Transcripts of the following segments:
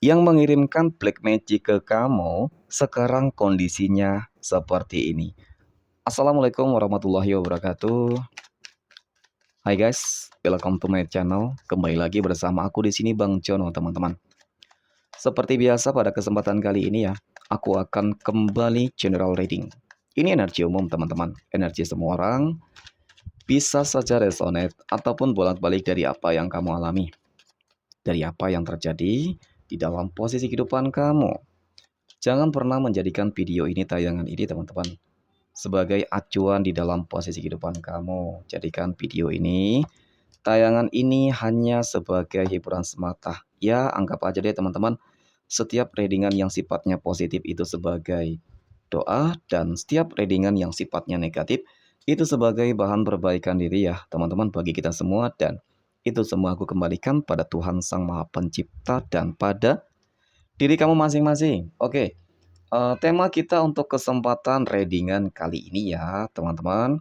Yang mengirimkan black magic ke kamu sekarang kondisinya seperti ini. Assalamualaikum warahmatullahi wabarakatuh. Hai guys, welcome to my channel. Kembali lagi bersama aku di sini Bang Jono, teman-teman. Seperti biasa pada kesempatan kali ini ya, aku akan kembali general reading. Ini energi umum, teman-teman. Energi semua orang bisa saja resonate ataupun bolak-balik dari apa yang kamu alami, dari apa yang terjadi di dalam posisi kehidupan kamu. Jangan pernah menjadikan video ini, tayangan ini teman-teman, sebagai acuan di dalam posisi kehidupan kamu. Jadikan video ini, tayangan ini hanya sebagai hiburan semata. Ya, anggap aja deh teman-teman, setiap readingan yang sifatnya positif itu sebagai doa, dan setiap readingan yang sifatnya negatif itu sebagai bahan perbaikan diri ya teman-teman bagi kita semua. Dan itu semua aku kembalikan pada Tuhan Sang Maha Pencipta dan pada diri kamu masing-masing. Oke. Tema kita untuk kesempatan readingan kali ini ya teman-teman,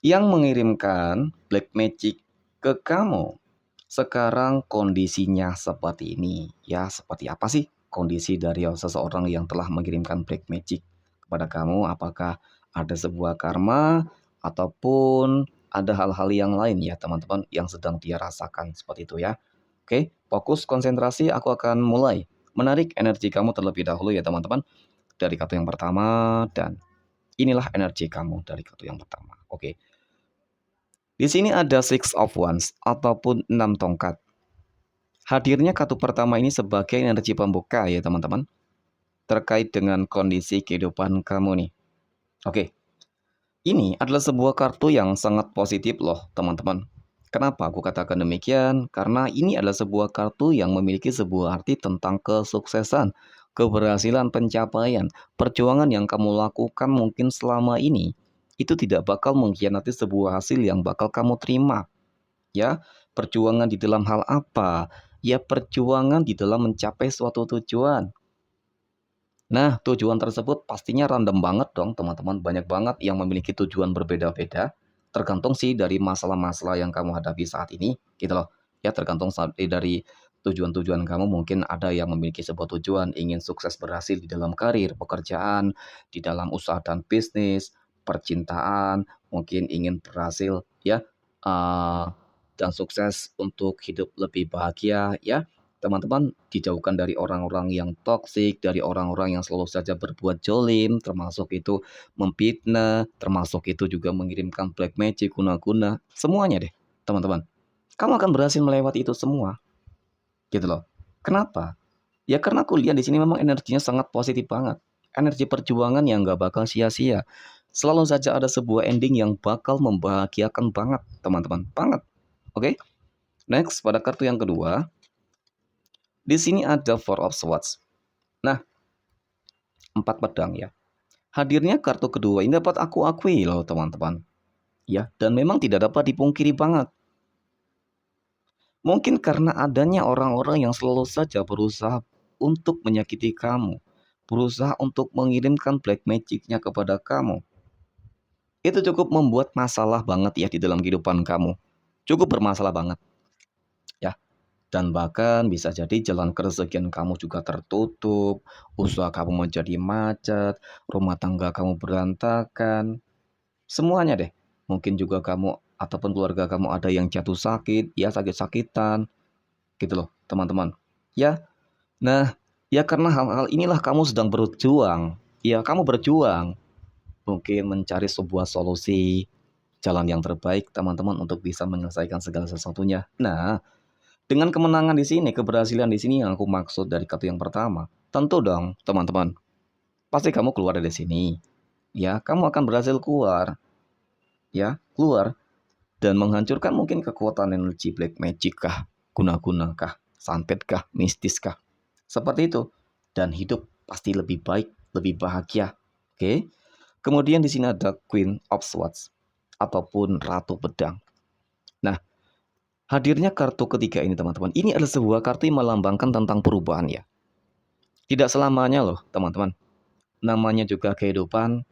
yang mengirimkan black magic ke kamu sekarang kondisinya seperti ini. Ya, seperti apa sih kondisi dari seseorang yang telah mengirimkan black magic kepada kamu? Apakah ada sebuah karma ataupun ada hal-hal yang lain ya teman-teman yang sedang dia rasakan seperti itu ya. Oke, fokus konsentrasi, aku akan mulai menarik energi kamu terlebih dahulu ya teman-teman, dari kartu yang pertama, dan inilah energi kamu dari kartu yang pertama. Oke. Di sini ada Six of Wands ataupun 6 tongkat. Hadirnya kartu pertama ini sebagai energi pembuka ya teman-teman, terkait dengan kondisi kehidupan kamu nih. Oke. Ini adalah sebuah kartu yang sangat positif loh teman-teman. Kenapa aku katakan demikian? Karena ini adalah sebuah kartu yang memiliki sebuah arti tentang kesuksesan, keberhasilan, pencapaian, perjuangan yang kamu lakukan mungkin selama ini. Itu tidak bakal mengkhianati sebuah hasil yang bakal kamu terima. Ya, perjuangan di dalam hal apa? Ya, perjuangan di dalam mencapai suatu tujuan. Nah, tujuan tersebut pastinya random banget dong, teman-teman. Banyak banget yang memiliki tujuan berbeda-beda. Tergantung sih dari masalah-masalah yang kamu hadapi saat ini, gitu loh. Ya, tergantung dari tujuan-tujuan kamu. Mungkin ada yang memiliki sebuah tujuan, ingin sukses berhasil di dalam karir, pekerjaan, di dalam usaha dan bisnis, percintaan, mungkin ingin berhasil, ya, eh, dan sukses untuk hidup lebih bahagia, ya. Teman-teman dijauhkan dari orang-orang yang toksik, dari orang-orang yang selalu saja berbuat jolim, termasuk itu memfitnah, termasuk itu juga mengirimkan black magic, guna-guna, semuanya deh, teman-teman. Kamu akan berhasil melewati itu semua, gitu loh. Kenapa? Ya karena aku lihat di sini memang energinya sangat positif banget. Energi perjuangan yang gak bakal sia-sia. Selalu saja ada sebuah ending yang bakal membahagiakan banget, teman-teman. Banget. Oke? Next, pada kartu yang kedua, di sini ada Four of Swords. Nah, 4 pedang ya. Hadirnya kartu kedua ini dapat aku akui loh teman-teman. Ya, dan memang tidak dapat dipungkiri banget. Mungkin karena adanya orang-orang yang selalu saja berusaha untuk menyakiti kamu. Berusaha untuk mengirimkan black magic-nya kepada kamu. Itu cukup membuat masalah banget ya di dalam kehidupan kamu. Cukup bermasalah banget. Ya, dan bahkan bisa jadi jalan keresakian kamu juga tertutup, usaha kamu menjadi macet, rumah tangga kamu berantakan, semuanya deh. Mungkin juga kamu ataupun keluarga kamu ada yang jatuh sakit, ya sakit-sakitan, gitu loh teman-teman. Ya, nah ya karena hal-hal inilah kamu sedang berjuang. Ya kamu berjuang, mungkin mencari sebuah solusi, jalan yang terbaik teman-teman untuk bisa menyelesaikan segala sesuatunya. Nah, dengan kemenangan di sini, keberhasilan di sini yang aku maksud dari kartu yang pertama, tentu dong, teman-teman. Pasti kamu keluar dari sini. Ya, kamu akan berhasil keluar. Ya, keluar dan menghancurkan mungkin kekuatan energi black magic kah, guna-guna kah, santet kah, mistis kah. Seperti itu. Dan hidup pasti lebih baik, lebih bahagia. Oke. Kemudian di sini ada Queen of Swords ataupun Ratu Pedang. Nah, hadirnya kartu ketiga ini teman-teman, ini adalah sebuah kartu yang melambangkan tentang perubahan ya. Tidak selamanya loh teman-teman. Namanya juga kehidupan.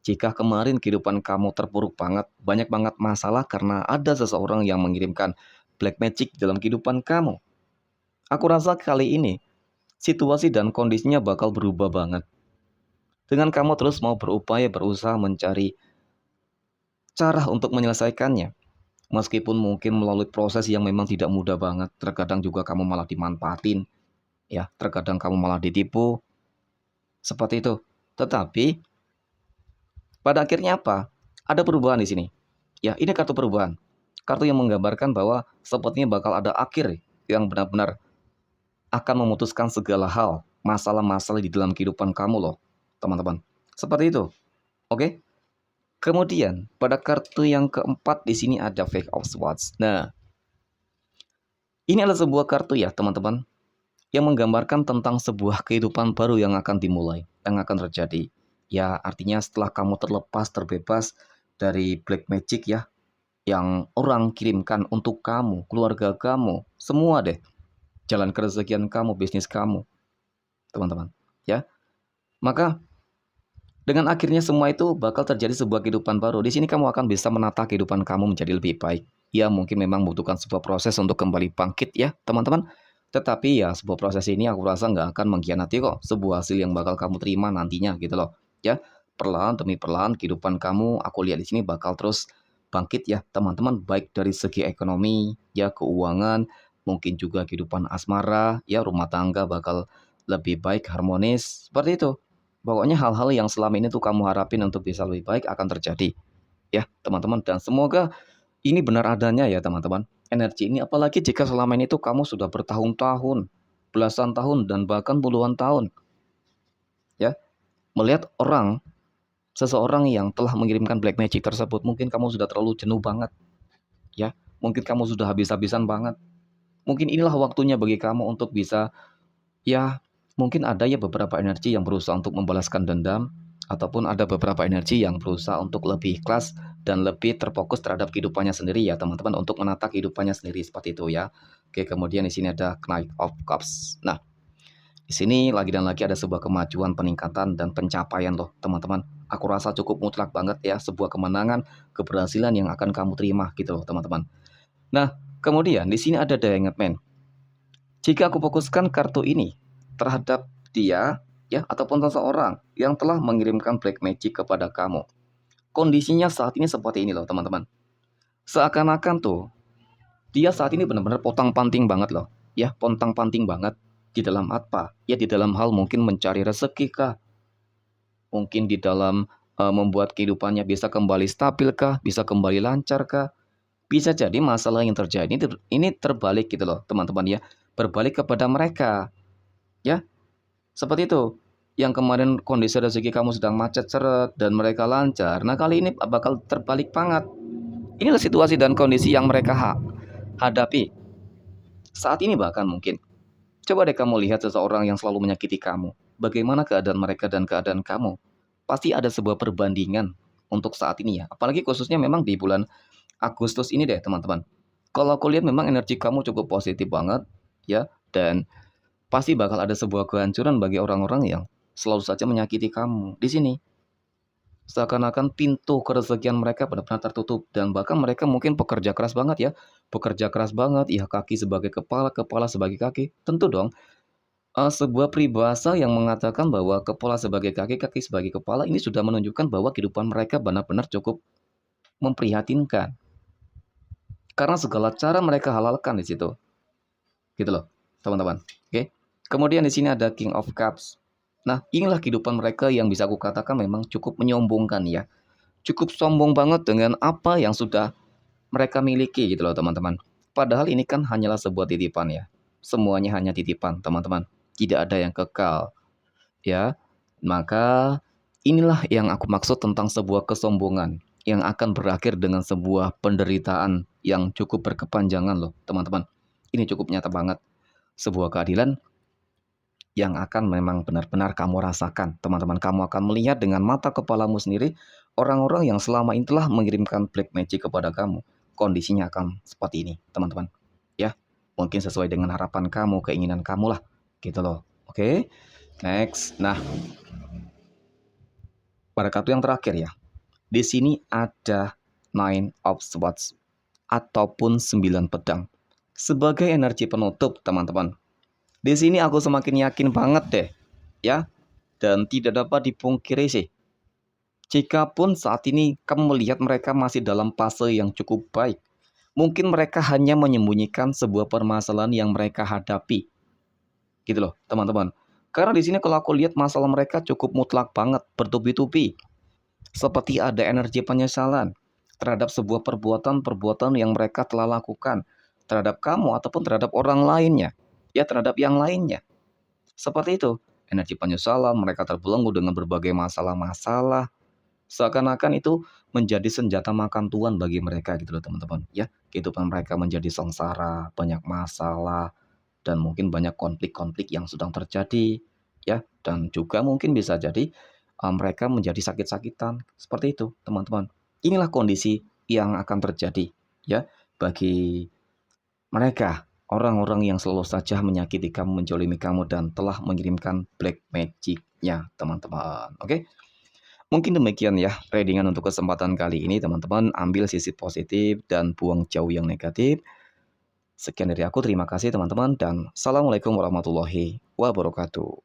Jika kemarin kehidupan kamu terpuruk banget, banyak banget masalah karena ada seseorang yang mengirimkan black magic dalam kehidupan kamu. Aku rasa kali ini situasi dan kondisinya bakal berubah banget. Dengan kamu terus mau berupaya berusaha mencari cara untuk menyelesaikannya. Meskipun mungkin melalui proses yang memang tidak mudah banget, terkadang juga kamu malah dimanfaatin, ya, terkadang kamu malah ditipu, seperti itu. Tetapi pada akhirnya apa? Ada perubahan di sini. Ya, ini kartu perubahan. Kartu yang menggambarkan bahwa sepertinya bakal ada akhir yang benar-benar akan memutuskan segala hal, masalah-masalah di dalam kehidupan kamu loh, teman-teman. Seperti itu. Oke? Kemudian, pada kartu yang keempat di sini ada Five of Swords. Nah, ini adalah sebuah kartu ya, teman-teman, yang menggambarkan tentang sebuah kehidupan baru yang akan dimulai, yang akan terjadi. Ya, artinya setelah kamu terlepas, terbebas dari black magic ya, yang orang kirimkan untuk kamu, keluarga kamu, semua deh. Jalan kerezekian kamu, bisnis kamu, teman-teman. Ya, maka dengan akhirnya semua itu bakal terjadi sebuah kehidupan baru. Di sini kamu akan bisa menata kehidupan kamu menjadi lebih baik. Ya, mungkin memang membutuhkan sebuah proses untuk kembali bangkit ya, teman-teman. Tetapi ya, sebuah proses ini aku rasa nggak akan mengkhianati kok sebuah hasil yang bakal kamu terima nantinya gitu loh. Ya, perlahan demi perlahan kehidupan kamu aku lihat di sini bakal terus bangkit ya, teman-teman. Baik dari segi ekonomi, ya keuangan, mungkin juga kehidupan asmara, ya rumah tangga bakal lebih baik, harmonis, seperti itu. Pokoknya hal-hal yang selama ini tuh kamu harapin untuk bisa lebih baik akan terjadi ya teman-teman, dan semoga ini benar adanya ya teman-teman. Energi ini apalagi jika selama ini tuh kamu sudah bertahun-tahun, belasan tahun dan bahkan puluhan tahun ya melihat seseorang yang telah mengirimkan black magic tersebut, mungkin kamu sudah terlalu jenuh banget ya. Mungkin kamu sudah habis-habisan banget. Mungkin inilah waktunya bagi kamu untuk bisa, ya, mungkin ada ya beberapa energi yang berusaha untuk membalaskan dendam, ataupun ada beberapa energi yang berusaha untuk lebih ikhlas dan lebih terfokus terhadap kehidupannya sendiri ya teman-teman, untuk menata kehidupannya sendiri seperti itu ya. Oke, kemudian di sini ada Knight of Cups. Nah, di sini lagi dan lagi ada sebuah kemajuan, peningkatan dan pencapaian loh teman-teman. Aku rasa cukup mutlak banget ya, sebuah kemenangan, keberhasilan yang akan kamu terima gitu loh teman-teman. Nah, kemudian di sini ada The Hanged Man. Jika aku fokuskan kartu ini terhadap dia, ya, ataupun seseorang yang telah mengirimkan black magic kepada kamu, kondisinya saat ini seperti ini loh teman-teman. Seakan-akan tuh dia saat ini benar-benar potang-panting banget loh, ya, pontang-panting banget di dalam apa? Ya, di dalam hal mungkin mencari rezeki kah? Mungkin di dalam membuat kehidupannya bisa kembali stabil kah? Bisa kembali lancar kah? Bisa jadi masalah yang terjadi ini terbalik gitu loh teman-teman ya. Berbalik kepada mereka, ya. Seperti itu. Yang kemarin kondisi rezeki kamu sedang macet seret dan mereka lancar. Nah, kali ini bakal terbalik banget. Inilah situasi dan kondisi yang mereka hadapi saat ini bahkan mungkin. Coba deh kamu lihat seseorang yang selalu menyakiti kamu. Bagaimana keadaan mereka dan keadaan kamu? Pasti ada sebuah perbandingan untuk saat ini ya. Apalagi khususnya memang di bulan Agustus ini deh, teman-teman. Kalau aku lihat memang energi kamu cukup positif banget ya, dan pasti bakal ada sebuah kehancuran bagi orang-orang yang selalu saja menyakiti kamu. Di sini, seakan-akan pintu kerezekian mereka benar-benar tertutup. Dan bahkan mereka mungkin pekerja keras banget ya. Pekerja keras banget, ya kaki sebagai kepala, kepala sebagai kaki. Tentu dong, sebuah peribahasa yang mengatakan bahwa kepala sebagai kaki, kaki sebagai kepala ini sudah menunjukkan bahwa kehidupan mereka benar-benar cukup memprihatinkan. Karena segala cara mereka halalkan di situ. Gitu loh, teman-teman. Oke. Kemudian di sini ada King of Cups. Nah, inilah kehidupan mereka yang bisa aku katakan memang cukup menyombongkan ya. Cukup sombong banget dengan apa yang sudah mereka miliki gitu loh, teman-teman. Padahal ini kan hanyalah sebuah titipan ya. Semuanya hanya titipan, teman-teman. Tidak ada yang kekal, ya. Maka inilah yang aku maksud tentang sebuah kesombongan yang akan berakhir dengan sebuah penderitaan yang cukup berkepanjangan loh, teman-teman. Ini cukup nyata banget. Sebuah keadilan yang akan memang benar-benar kamu rasakan. Teman-teman, kamu akan melihat dengan mata kepalamu sendiri orang-orang yang selama ini telah mengirimkan black magic kepada kamu. Kondisinya akan seperti ini, teman-teman. Ya, mungkin sesuai dengan harapan kamu, keinginan kamu lah. Gitu loh. Oke, next. Nah, pada kartu yang terakhir ya. Di sini ada Nine of Swords ataupun 9 pedang. Sebagai energi penutup, teman-teman. Di sini aku semakin yakin banget deh, ya. Dan tidak dapat dipungkiri sih, jikapun saat ini kamu melihat mereka masih dalam fase yang cukup baik, mungkin mereka hanya menyembunyikan sebuah permasalahan yang mereka hadapi, gitu loh, teman-teman. Karena di sini kalau aku lihat masalah mereka cukup mutlak banget, bertubi-tubi. Seperti ada energi penyesalan terhadap sebuah perbuatan-perbuatan yang mereka telah lakukan terhadap kamu ataupun terhadap orang lainnya, ya terhadap yang lainnya. Seperti itu, energi penyesalan, mereka terbelenggu dengan berbagai masalah-masalah, seakan-akan itu menjadi senjata makan tuan bagi mereka gitu loh teman-teman, ya. Kehidupan mereka menjadi sengsara, banyak masalah, dan mungkin banyak konflik-konflik yang sedang terjadi, ya. Dan juga mungkin bisa jadi mereka menjadi sakit-sakitan, seperti itu teman-teman. Inilah kondisi yang akan terjadi, ya, bagi mereka, orang-orang yang selalu saja menyakiti kamu, menjolimi kamu, dan telah mengirimkan black magic-nya, teman-teman. Oke, mungkin demikian ya readingan untuk kesempatan kali ini, teman-teman. Ambil sisi positif dan buang jauh yang negatif. Sekian dari aku, terima kasih teman-teman, dan Assalamualaikum warahmatullahi wabarakatuh.